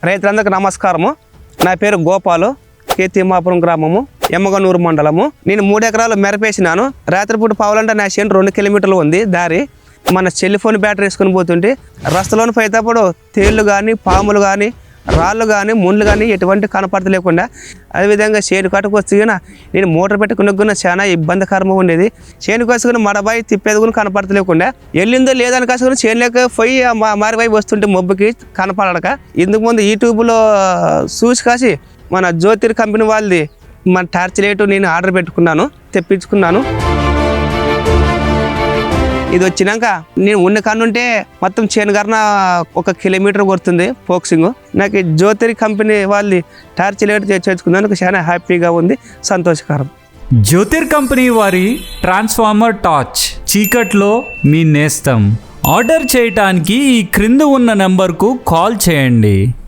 రైతులందరికీ నమస్కారము. నా పేరు గోపాలు, తిమ్మాపురం గ్రామము, ఎమ్మగనూరు మండలము. నేను 3 ఎకరాలు మిరపేసినాను. రాత్రిపూట పావులంటే నా చేను 2 కిలోమీటర్లు ఉంది దారి. మన సెల్ఫోన్ బ్యాటరీ వేసుకొని పోతుంటే రస్తలోని పోయేటప్పుడు తేళ్ళు కానీ, పాములు కానీ, రాళ్ళు కానీ, ముళ్ళు కానీ ఎటువంటి కనపడలేకుండా, అదేవిధంగా చేను కట్టుకు వచ్చి నేను మోటార్ పెట్టుకున్న చాలా ఇబ్బందికరంగా ఉండేది. చేనుకు వచ్చుకుని మడబాయి తిప్పేది కూడా కనపడలేకుండా, వెళ్ళిందో లేదని కాసుకుని చేనులోకి పోయి మారిపోయి వస్తుంటే మబ్బుకి కనపడక, ఇందుకు ముందు యూట్యూబ్లో చూసి కాసి మన జ్యోతిర్ కంపెనీ వాళ్ళది మన టార్చ్ లైట్ నేను ఆర్డర్ పెట్టుకున్నాను, తెప్పించుకున్నాను. ఇది వచ్చినాక నేను ఉన్న కానుంటే మొత్తం చేనుగారిన 1 కిలోమీటర్ కొడుతుంది ఫోక్సింగ్. నాకు జ్యోతిర్ కంపెనీ వాళ్ళది టార్చ్ లైట్ తెచ్చుకున్నాను, చాలా హ్యాపీగా ఉంది, సంతోషకరం. జ్యోతిర్ కంపెనీ వారి ట్రాన్స్ఫార్మర్ టార్చ్ చీకట్లో మీ నేస్తం. ఆర్డర్ చేయటానికి ఈ క్రింద ఉన్న నెంబర్కు కాల్ చేయండి.